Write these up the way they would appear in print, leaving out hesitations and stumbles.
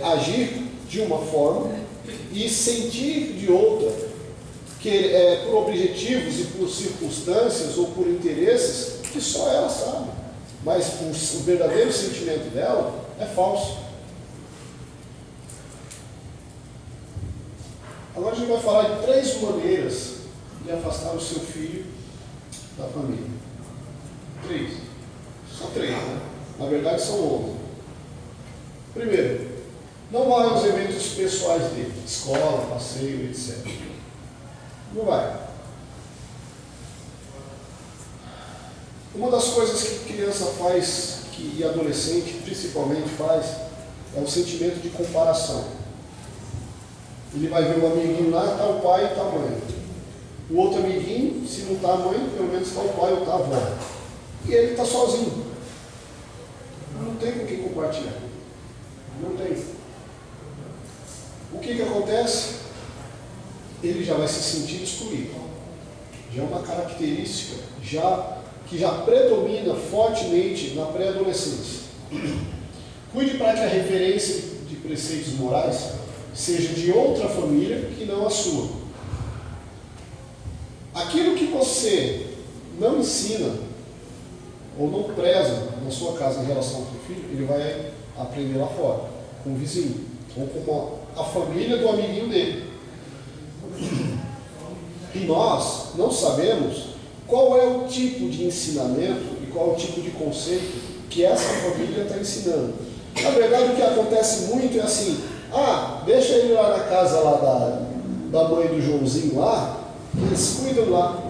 agir de uma forma e sentir de outra, por objetivos e por circunstâncias ou por interesses que só ela sabe. Mas o verdadeiro sentimento dela é falso. Agora a gente vai falar de 3 maneiras de afastar o seu filho da família. 3. Só 3, né? Na verdade são 11. Primeiro, não vai aos eventos pessoais dele, escola, passeio, etc. Não vai. Uma das coisas que criança faz, e adolescente principalmente faz, é o sentimento de comparação. Ele vai ver um amiguinho lá, está o pai e está a mãe. O outro amiguinho, se não está a mãe, pelo menos está o pai ou está a avó. E ele está sozinho. Não tem com quem compartilhar. Não tem. O que acontece? Ele já vai se sentir excluído. Já é uma característica que já predomina fortemente na pré-adolescência. Cuide para que a referência de preceitos morais seja de outra família que não a sua. Aquilo que você não ensina ou não preza na sua casa em relação ao seu filho, ele vai aprender lá fora, com o vizinho, ou com a família do amiguinho dele. E nós não sabemos qual é o tipo de ensinamento e qual é o tipo de conceito que essa família está ensinando. Na verdade, o que acontece muito é assim: deixa ele lá na casa lá da mãe do Joãozinho lá, eles cuidam lá.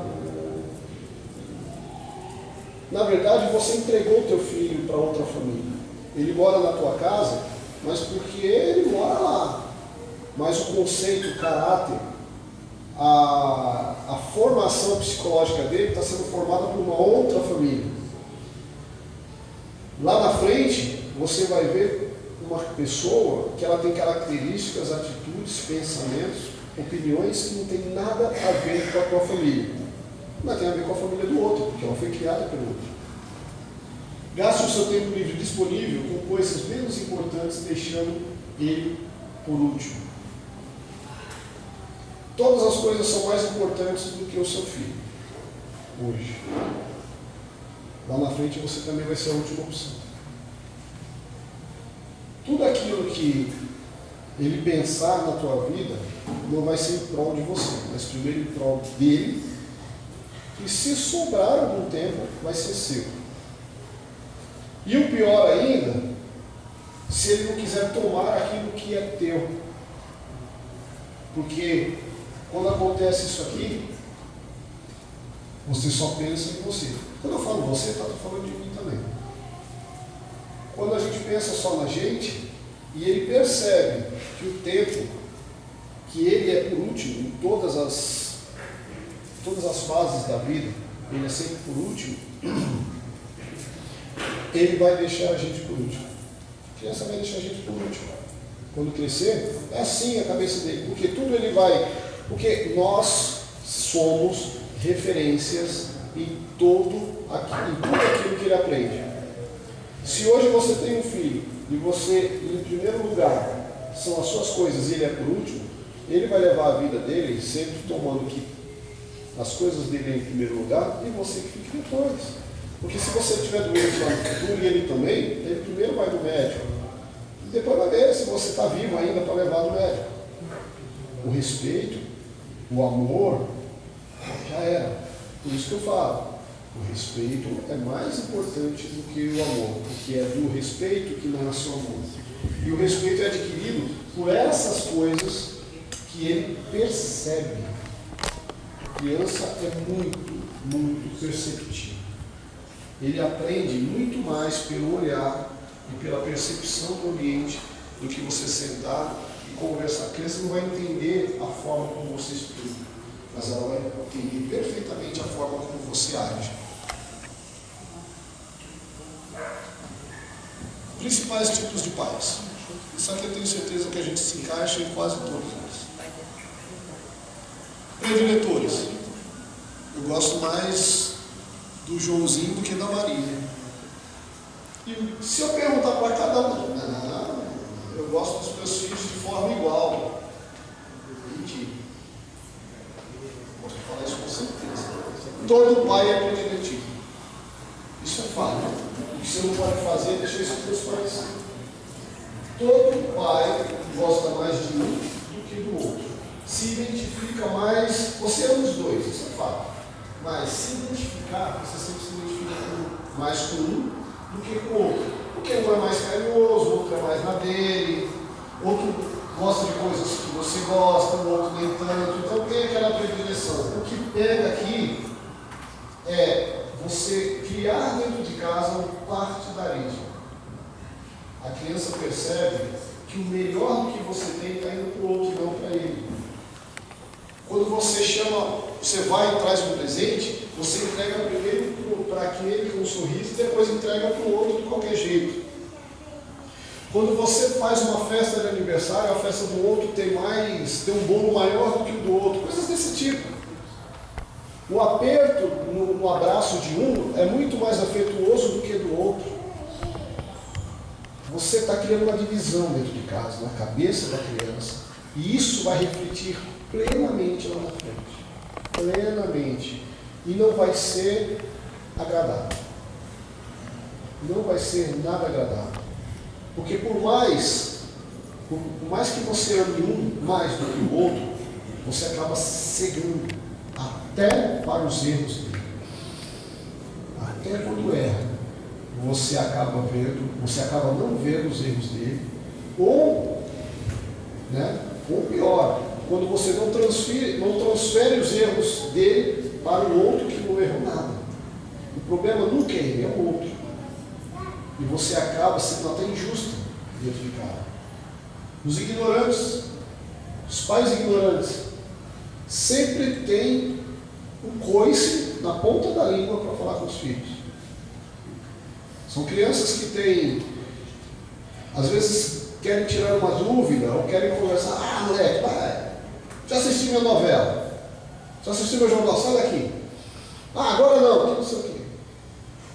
Na verdade, você entregou o teu filho para outra família. Ele mora na tua casa, mas porque ele mora lá. Mas o conceito, o caráter, a formação psicológica dele está sendo formada por uma outra família. Lá na frente, você vai ver uma pessoa que ela tem características, atitudes, pensamentos, opiniões que não tem nada a ver com a tua família. Mas tem a ver com a família do outro, porque ela foi criada pelo outro. Gaste o seu tempo livre disponível com coisas menos importantes, deixando ele por último. Todas as coisas são mais importantes do que o seu filho, hoje. Lá na frente você também vai ser a última opção. Tudo aquilo que ele pensar na tua vida não vai ser em prol de você, mas primeiro em prol dele, e se sobrar algum tempo, vai ser seu. E o pior ainda, se ele não quiser tomar aquilo que é teu. Porque quando acontece isso aqui, você só pensa em você. Quando eu falo você, estou falando de mim também. Quando a gente pensa só na gente, e ele percebe que o tempo, que ele é por último em todas as fases da vida, ele é sempre por último, ele vai deixar a gente por último. A criança vai deixar a gente por último. Quando crescer, é assim a cabeça dele. Porque tudo ele vai... Porque nós somos referências em tudo aquilo que ele aprende. Se hoje você tem um filho e você, em primeiro lugar, são as suas coisas e ele é por último, ele vai levar a vida dele sempre tomando que as coisas dele é em primeiro lugar e você que fique depois. Porque se você estiver doente lá no futuro e ele também, ele primeiro vai no médico. E depois vai ver se você está vivo ainda para levar no médico. O respeito, o amor, já era. Por isso que eu falo. O respeito é mais importante do que o amor, porque é do respeito que nasce o amor. E o respeito é adquirido por essas coisas que ele percebe. A criança é muito perceptiva. Ele aprende muito mais pelo olhar e pela percepção do ambiente do que você sentar e conversar. A criança não vai entender a forma como você explica, mas ela vai entender perfeitamente a forma como você age. Principais tipos de pais. Isso aqui eu tenho certeza que a gente se encaixa em quase todos eles. Prediletores. Eu gosto mais do Joãozinho do que da Maria. E se eu perguntar para cada um, eu gosto dos meus filhos de forma igual. Mentira. Posso falar isso com certeza. Todo pai é predileto. Isso é fato. O que você não pode fazer é deixar isso para os pais. Todo pai gosta mais de um do que do outro. Se identifica mais, você é um dos dois, isso é fato. Mas se identificar, você sempre se identifica mais com um do que com o outro. Porque um é mais carinhoso, o outro é mais na dele, outro gosta de coisas que você gosta, o outro nem tanto. Então tem aquela predileção. O que pega aqui é você criar dentro de casa um partidarismo. A criança percebe que o melhor que você tem está indo para o outro e não para ele. Quando você chama, você vai e traz um presente, você entrega primeiro para aquele com um sorriso e depois entrega para o outro de qualquer jeito. Quando você faz uma festa de aniversário, a festa do outro tem um bolo maior do que o do outro, coisas desse tipo. O aperto no abraço de um é muito mais afetuoso do que do outro. Você está criando uma divisão dentro de casa, na cabeça da criança, e isso vai refletir plenamente lá na frente. Plenamente. E não vai ser agradável. Não vai ser nada agradável. Porque por mais que você ame um mais do que o outro, você acaba cegando até para os erros dele. Até quando erra, você acaba não vendo os erros dele, ou pior, quando você não transfere os erros dele para o outro que não errou nada. O problema nunca é ele, é o outro. E você acaba sendo até injusto dentro de casa. Os ignorantes, os pais ignorantes, sempre têm um coice na ponta da língua para falar com os filhos. São crianças que têm, às vezes, querem tirar uma dúvida ou querem conversar. Ah, moleque, pai, já assisti minha novela? Já assisti meu jornal? Sai daqui. Ah, agora não sei o quê.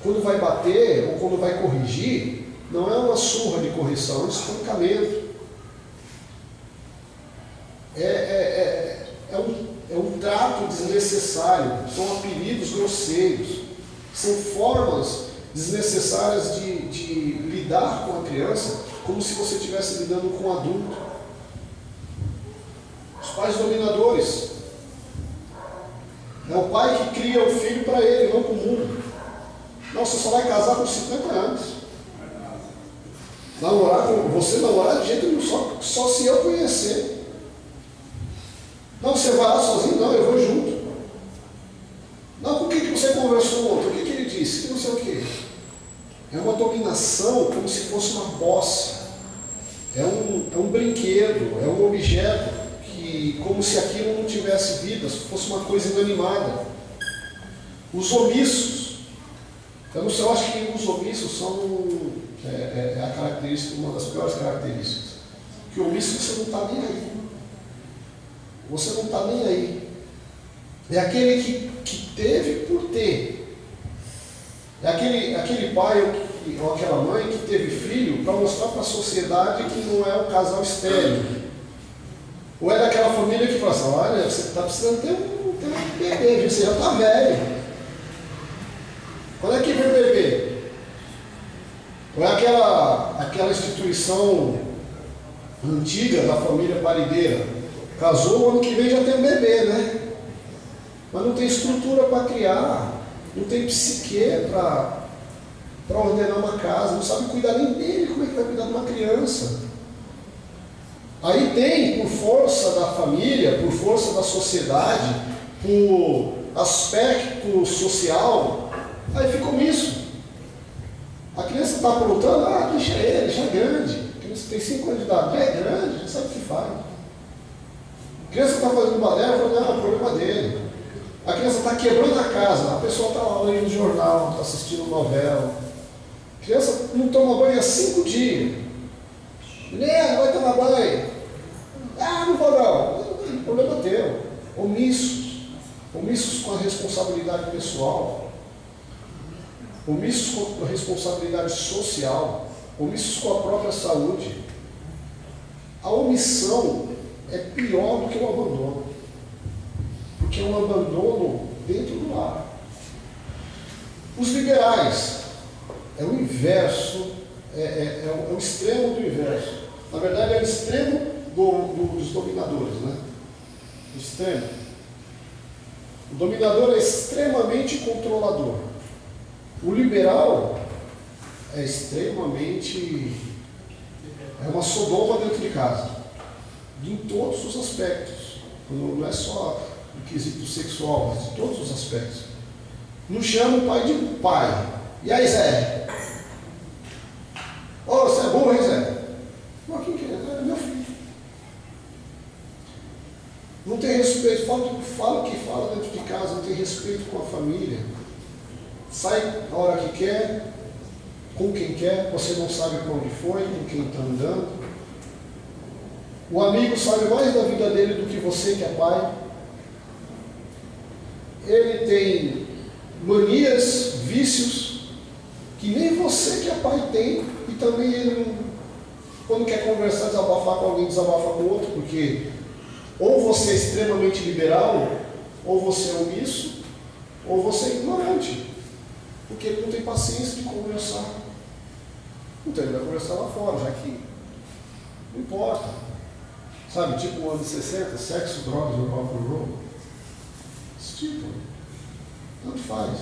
Quando vai bater ou quando vai corrigir, não é uma surra de correção, é um espancamento. É um trato desnecessário, são apelidos grosseiros, são formas desnecessárias de lidar com a criança, como se você estivesse lidando com um adulto. Os pais dominadores. É o pai que cria o filho para ele, não para o mundo. Não, você só vai casar com 50 anos. Você namorar de jeito nenhum, só se eu conhecer. Não, você vai lá sozinho? Não, eu vou junto. Não, com o que você conversou ontem? O que ele disse? Que não sei o quê. É uma dominação como se fosse uma posse. É um brinquedo, é um objeto que, como se aquilo não tivesse vida, fosse uma coisa inanimada. Os omissos. Eu não sei, eu acho que os omissos são a característica, uma das piores características. Que o omisso você não está nem aí. Você não está nem aí. É aquele que teve por ter. É aquele pai ou aquela mãe que teve filho para mostrar para a sociedade que não é um casal estéril. Ou é daquela família que fala assim, olha, você está precisando ter um bebê, você já está velho. Quando é que vem o bebê? Ou é aquela instituição antiga da família parideira? Casou, o ano que vem já tem um bebê, né? Mas não tem estrutura para criar, não tem psique para ordenar uma casa, não sabe cuidar nem dele, como é que vai cuidar de uma criança? Aí tem, por força da família, por força da sociedade, por aspecto social, aí fica isso. A criança está aprontando, deixa ele, já é grande. A criança tem 5 anos de idade, já é grande, já sabe o que faz. A criança está fazendo balela, não, é o problema dele. A criança está quebrando a casa, a pessoa está lá lendo jornal, está assistindo novela. A criança não toma banho há 5 dias. Menina, vai tomar banho. Não vou não. O problema é teu. Omissos. Omissos com a responsabilidade pessoal. Omissos com a responsabilidade social. Omissos com a própria saúde. A omissão é pior do que o abandono. Porque é um abandono dentro do lar. Os liberais é o inverso, é o extremo do inverso. Na verdade, é o extremo dos dominadores, né? O extremo. O dominador é extremamente controlador. O liberal é extremamente... é uma Sodoma dentro de casa. Em todos os aspectos. Não é só no quesito sexual, mas em todos os aspectos. Não chama o pai de pai. E aí, Zé? Ô, você é burro, hein, Zé? Não, quem que é? É meu filho. Não tem respeito, fala o que fala dentro de casa, não tem respeito com a família. Sai a hora que quer, com quem quer, você não sabe para onde foi, com quem está andando. O amigo sabe mais da vida dele do que você que é pai. Ele tem manias, vícios, que nem você que é pai tem, e também ele não, quando quer conversar, desabafar com alguém, desabafa com outro, porque ou você é extremamente liberal, ou você é omisso, ou você é ignorante, porque ele não tem paciência de conversar. Então ele vai conversar lá fora, já que não importa. Sabe, tipo o anos 60, sexo, drogas, rock and roll. Esse tipo, tanto faz.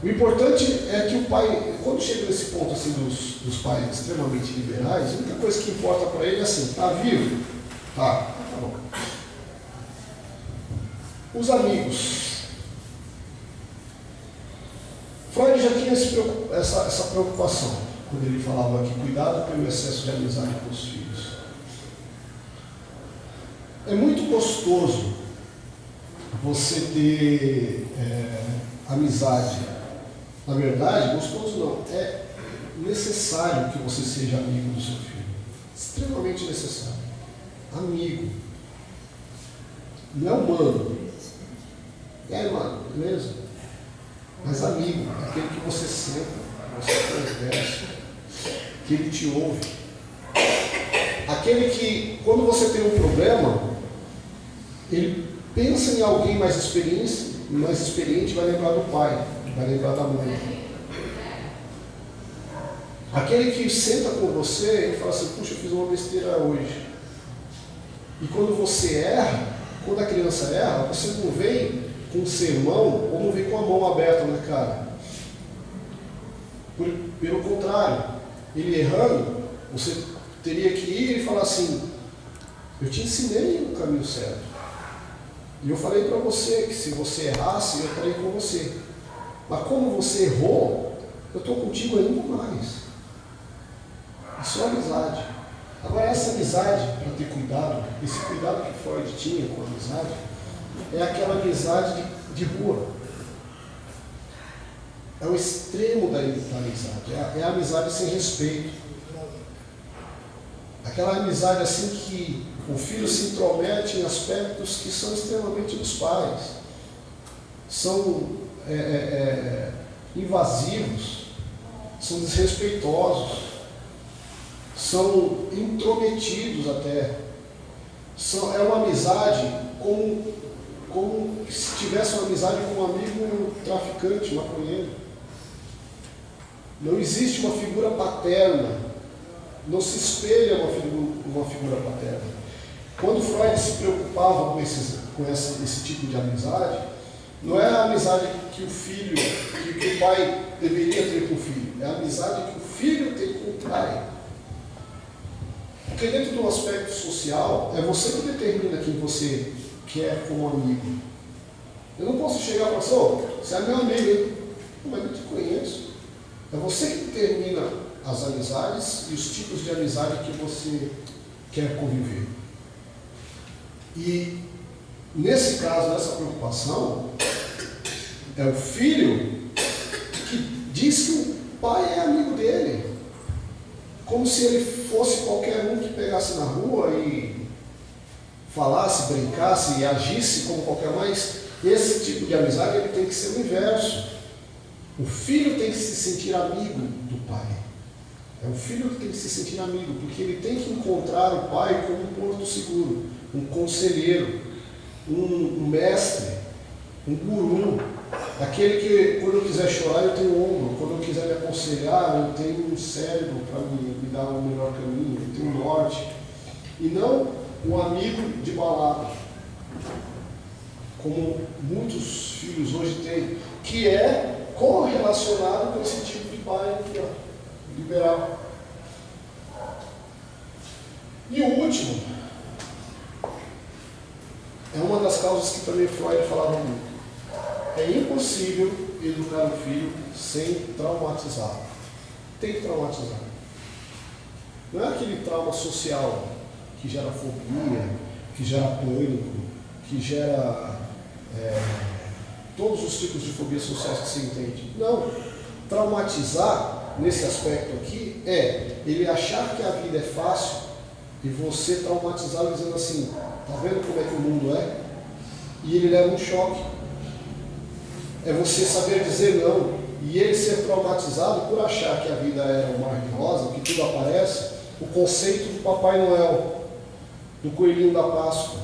O importante é que o pai, quando chega nesse ponto assim dos pais extremamente liberais, a única coisa que importa para ele é assim, tá vivo? Tá bom. Os amigos. Freud já tinha essa preocupação, quando ele falava aqui, cuidado pelo excesso de amizade com os filhos. É muito gostoso você ter amizade. Na verdade, gostoso não, é necessário que você seja amigo do seu filho. Extremamente necessário. Amigo. Não é humano. E aí, mano, beleza? Mas amigo, aquele que você senta, que você conversa, que ele te ouve. Aquele que, quando você tem um problema, ele pensa em alguém mais experiente, vai lembrar do pai, vai lembrar da mãe. Aquele que senta com você e fala assim, puxa, eu fiz uma besteira hoje. E quando você erra, quando a criança erra, você não vem com um sermão ou não vem com a mão aberta na cara. Pelo contrário, ele errando, você teria que ir e falar assim, eu te ensinei o caminho certo. E eu falei para você que se você errasse, eu estaria com você. Mas como você errou, eu estou contigo ainda mais. Isso é amizade. Agora, essa amizade, para ter cuidado, esse cuidado que Freud tinha com a amizade, é aquela amizade de rua. É o extremo da amizade. É a amizade sem respeito. Aquela amizade assim que o filho se intromete em aspectos que são extremamente dos pais. São invasivos, são desrespeitosos, são intrometidos até. É uma amizade como se tivesse uma amizade com um amigo traficante, maconheiro. Não existe uma figura paterna, não se espelha uma figura paterna. Quando Freud se preocupava com esse tipo de amizade, não é a amizade que o pai deveria ter com o filho, é a amizade que o filho tem com o pai. Porque dentro do aspecto social, é você que determina quem você quer como amigo. Eu não posso chegar e falar assim, você é meu amigo, hein? Mas eu te conheço. É você que determina as amizades e os tipos de amizade que você quer conviver. E nesse caso, nessa preocupação, é o filho que diz que o pai é amigo dele. Como se ele fosse qualquer um que pegasse na rua e falasse, brincasse e agisse como qualquer mais. Esse tipo de amizade ele tem que ser o inverso. O filho tem que se sentir amigo do pai. É o filho que tem que se sentir amigo, porque ele tem que encontrar o pai como um porto seguro, um conselheiro, um mestre, um guru, aquele que, quando eu quiser chorar, eu tenho um ombro, quando eu quiser me aconselhar, eu tenho um cérebro para me dar um melhor caminho, eu tenho um norte. E não um amigo de balada, como muitos filhos hoje têm, que é correlacionado com esse tipo de pai aqui, ó, liberal. E o último, é uma das causas que também Freud falava muito. É impossível educar um filho sem traumatizá-lo. Tem que traumatizar. Não é aquele trauma social que gera fobia, que gera pânico, que gera todos os tipos de fobias sociais que se entende. Não. Traumatizar, nesse aspecto aqui, é ele achar que a vida é fácil e você traumatizá-lo dizendo assim, tá vendo como é que o mundo é? E ele leva um choque. É você saber dizer não. E ele ser traumatizado por achar que a vida era um mar de rosa, que tudo aparece, o conceito do Papai Noel, do coelhinho da Páscoa.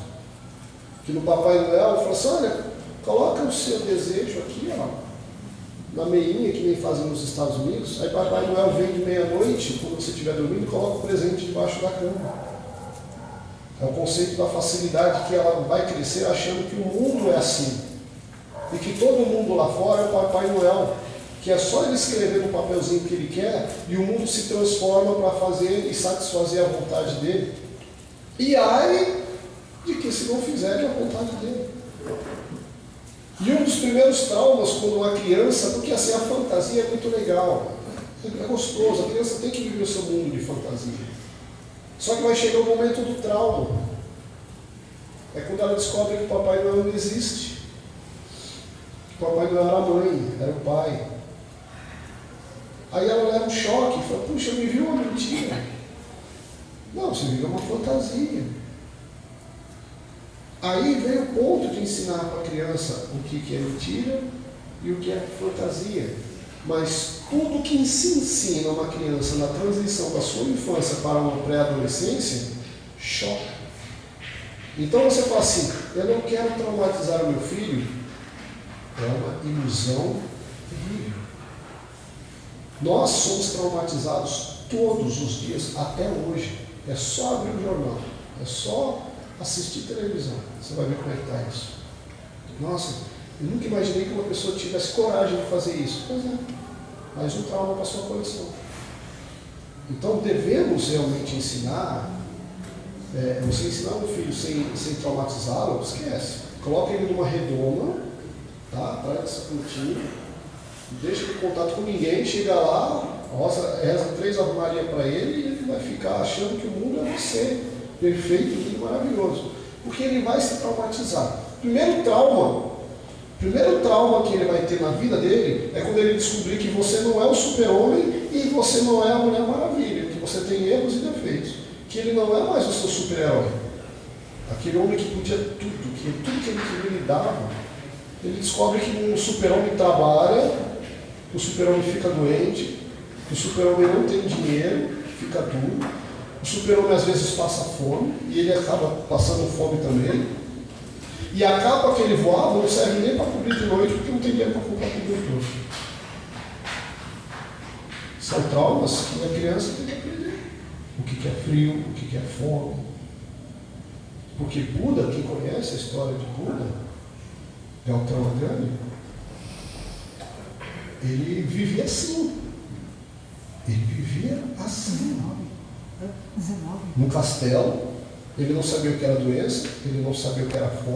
Que no Papai Noel fala assim, olha, coloca o seu desejo aqui, ó, na meinha, que nem fazem nos Estados Unidos. Aí Papai Noel vem de meia-noite, quando você estiver dormindo, e coloca o presente debaixo da cama. É o conceito da facilidade, que ela vai crescer achando que o mundo é assim. E que todo mundo lá fora é o Papai Noel, que é só ele escrever no papelzinho que ele quer e o mundo se transforma para fazer e satisfazer a vontade dele. E ai de que se não fizer a vontade dele. E um dos primeiros traumas quando uma criança, porque assim a fantasia é muito legal, é gostoso, a criança tem que viver o seu mundo de fantasia. Só que vai chegar o momento do trauma. É quando ela descobre que o Papai Noel não existe. O Papai Noel era a mãe, era o pai. Aí ela leva um choque, fala, puxa, eu vivi uma mentira. Não, você viveu uma fantasia. Aí vem o ponto de ensinar para a criança o que é mentira e o que é fantasia. Mas tudo que se ensina uma criança na transição da sua infância para uma pré-adolescência, choca. Então você fala assim, eu não quero traumatizar o meu filho, é uma ilusão terrível. Nós somos traumatizados todos os dias, até hoje. É só abrir o jornal, é só assistir televisão. Você vai ver como é que está isso. Nossa, eu nunca imaginei que uma pessoa tivesse coragem de fazer isso. Pois é, mais um trauma para a sua coleção. Então devemos realmente ensinar, você ensinar um filho sem traumatizá-lo, esquece. Coloca ele numa redoma, tá? Traz esse cantinho, deixa ele em contato com ninguém, chega lá, reza 3 Ave Maria para ele e ele vai ficar achando que o mundo é você, perfeito, lindo, maravilhoso. Porque ele vai se traumatizar. Primeiro trauma que ele vai ter na vida dele é quando ele descobrir que você não é o super-homem e você não é a Mulher Maravilha, que você tem erros e defeitos, que ele não é mais o seu super-herói. Aquele homem que podia tudo, que tudo que ele queria ele dava. Ele descobre que um super-homem trabalha, que o super-homem fica doente, que o super-homem não tem dinheiro, fica duro, o super-homem às vezes passa fome, e ele acaba passando fome também, e a capa que ele voava não serve nem para cobrir de noite, porque não tem dinheiro para comprar cobertor. São traumas que a criança tem que aprender. O que é frio, o que é fome. Porque Buda, quem conhece a história de Buda, Gautama Adhyani, ele vivia assim. Ele vivia assim. 19. No castelo, ele não sabia o que era doença, ele não sabia o que era fome.